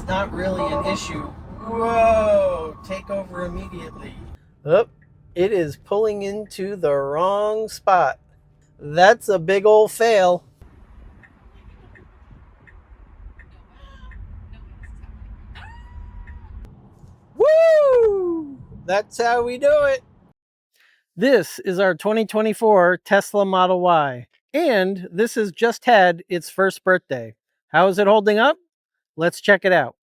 not really an issue. Whoa, take over immediately. Oh, it is pulling into the wrong spot. That's a big old fail. Woo! That's how we do it. This is our 2024 Tesla Model Y, and this has just had its first birthday. How is it holding up? Let's check it out.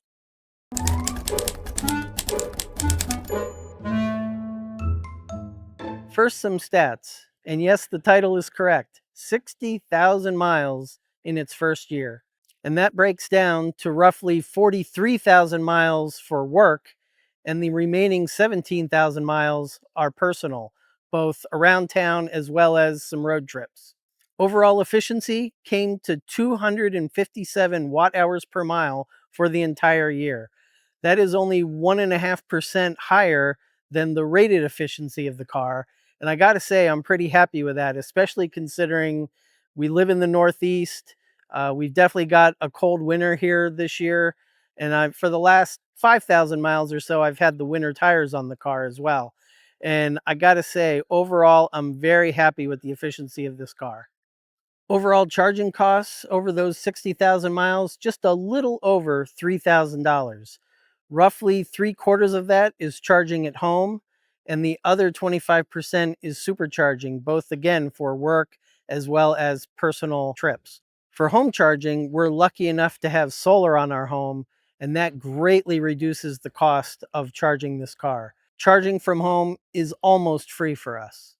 First, some stats. And yes, the title is correct. 60,000 miles in its first year. And that breaks down to roughly 43,000 miles for work, and the remaining 17,000 miles are personal, both around town as well as some road trips. Overall efficiency came to 257 watt hours per mile for the entire year. That is only 1.5% higher than the rated efficiency of the car. And I got to say, I'm pretty happy with that, especially considering we live in the Northeast. We've definitely got a cold winter here this year. And for the last 5,000 miles or so, I've had the winter tires on the car as well. And I got to say, overall, I'm very happy with the efficiency of this car. Overall charging costs over those 60,000 miles, just a little over $3,000. Roughly 3/4 of that is charging at home, and the other 25% is supercharging, both again for work as well as personal trips. For home charging, we're lucky enough to have solar on our home, and that greatly reduces the cost of charging this car. Charging from home is almost free for us.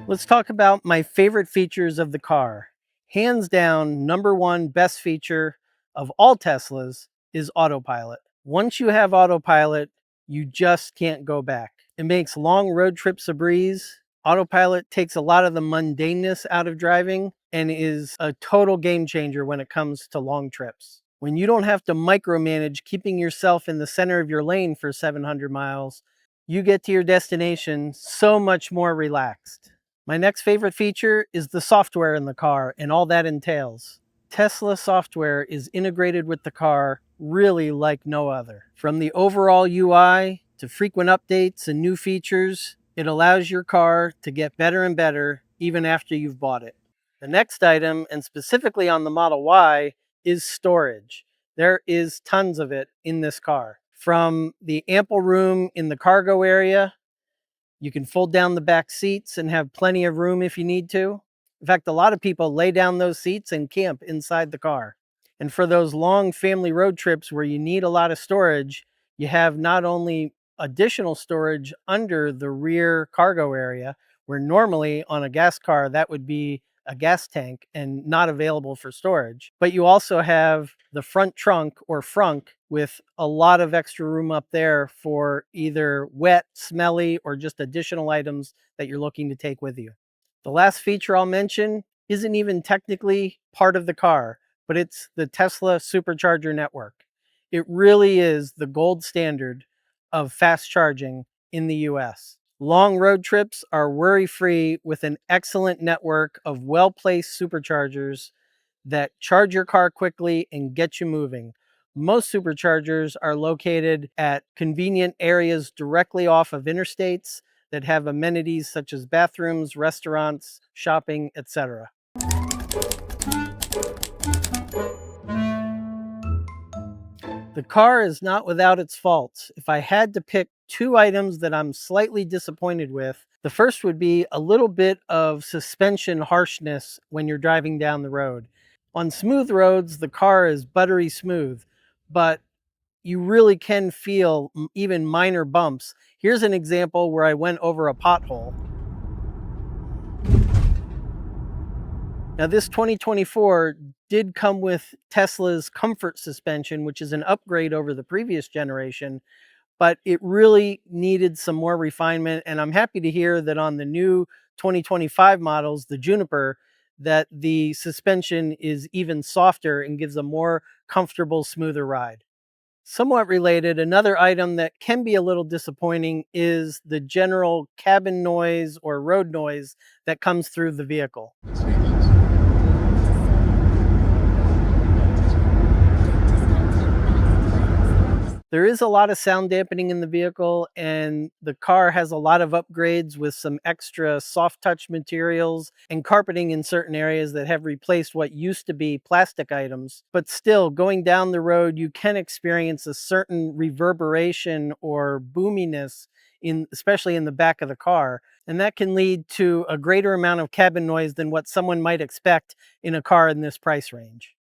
Let's talk about my favorite features of the car. Hands down, number one best feature of all Teslas is autopilot. Once you have autopilot, you just can't go back. It makes long road trips a breeze. Autopilot takes a lot of the mundaneness out of driving and is a total game changer when it comes to long trips. When you don't have to micromanage keeping yourself in the center of your lane for 700 miles, you get to your destination so much more relaxed. My next favorite feature is the software in the car and all that entails. Tesla software is integrated with the car really like no other. From the overall UI to frequent updates and new features, it allows your car to get better and better even after you've bought it. The next item, and specifically on the Model Y, is storage. There is tons of it in this car. From the ample room in the cargo area, you can fold down the back seats and have plenty of room if you need to. In fact, a lot of people lay down those seats and camp inside the car. And for those long family road trips where you need a lot of storage, you have not only additional storage under the rear cargo area, where normally on a gas car that would be a gas tank and not available for storage, but you also have the front trunk or frunk with a lot of extra room up there for either wet, smelly, or just additional items that you're looking to take with you. The last feature I'll mention isn't even technically part of the car, but it's the Tesla supercharger network. It really is the gold standard of fast charging in the US. Long road trips are worry-free with an excellent network of well-placed superchargers that charge your car quickly and get you moving. Most superchargers are located at convenient areas directly off of interstates that have amenities such as bathrooms, restaurants, shopping, etc. The car is not without its faults. If I had to pick two items that I'm slightly disappointed with, the first would be a little bit of suspension harshness when you're driving down the road. On smooth roads, the car is buttery smooth, but you really can feel even minor bumps. Here's an example where I went over a pothole. Now this 2024 did come with Tesla's comfort suspension, which is an upgrade over the previous generation, but it really needed some more refinement. And I'm happy to hear that on the new 2025 models, the Juniper, that the suspension is even softer and gives a more comfortable, smoother ride. Somewhat related, another item that can be a little disappointing is the general cabin noise or road noise that comes through the vehicle. There is a lot of sound dampening in the vehicle, and the car has a lot of upgrades with some extra soft touch materials and carpeting in certain areas that have replaced what used to be plastic items. But still, going down the road, you can experience a certain reverberation or boominess especially in the back of the car, and that can lead to a greater amount of cabin noise than what someone might expect in a car in this price range.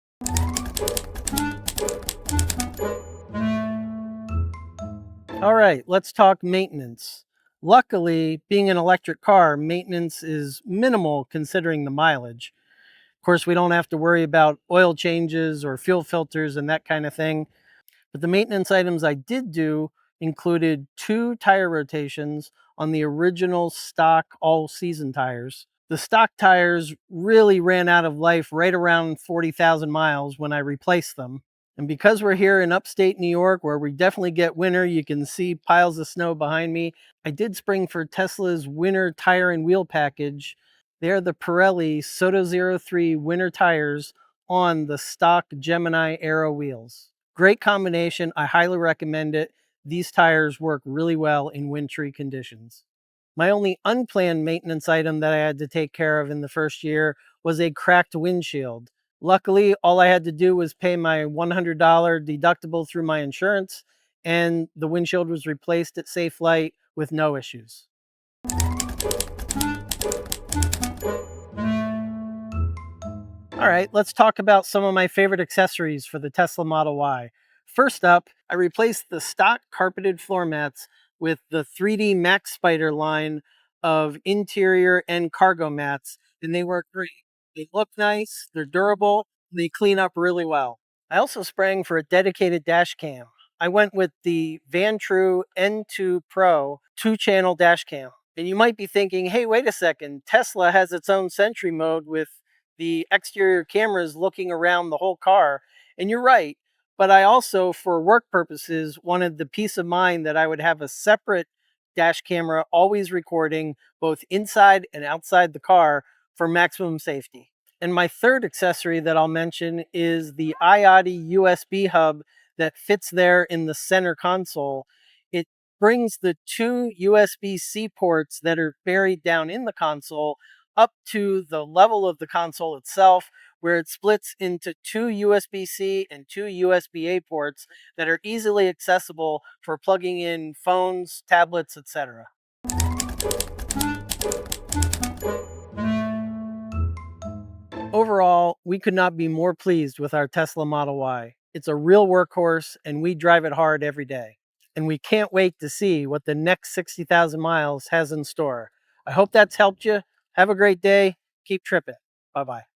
All right, let's talk maintenance. Luckily, being an electric car, maintenance is minimal considering the mileage. Of course, we don't have to worry about oil changes or fuel filters and that kind of thing. But the maintenance items I did do included 2 tire rotations on the original stock all-season tires. The stock tires really ran out of life right around 40,000 miles when I replaced them. And because we're here in upstate New York, where we definitely get winter, you can see piles of snow behind me. I did spring for Tesla's winter tire and wheel package. They're the Pirelli Soto Zero 03 winter tires on the stock Gemini Aero wheels. Great combination. I highly recommend it. These tires work really well in wintry conditions. My only unplanned maintenance item that I had to take care of in the first year was a cracked windshield. Luckily, all I had to do was pay my $100 deductible through my insurance, and the windshield was replaced at Safe Light with no issues. All right, let's talk about some of my favorite accessories for the Tesla Model Y. First up, I replaced the stock carpeted floor mats with the 3D Max Spider line of interior and cargo mats, and they work great. They look nice, they're durable, and they clean up really well. I also sprang for a dedicated dash cam. I went with the Vantrue N2 Pro 2-channel dash cam. And you might be thinking, hey, wait a second, Tesla has its own Sentry mode with the exterior cameras looking around the whole car. And you're right. But I also, for work purposes, wanted the peace of mind that I would have a separate dash camera always recording both inside and outside the car for maximum safety. And my third accessory that I'll mention is the IOTI USB hub that fits there in the center console. It brings the 2 USB-C ports that are buried down in the console up to the level of the console itself, where it splits into 2 USB-C and 2 USB-A ports that are easily accessible for plugging in phones, tablets, etc. Overall, we could not be more pleased with our Tesla Model Y. It's a real workhorse, and we drive it hard every day. And we can't wait to see what the next 60,000 miles has in store. I hope that's helped you. Have a great day. Keep tripping. Bye bye.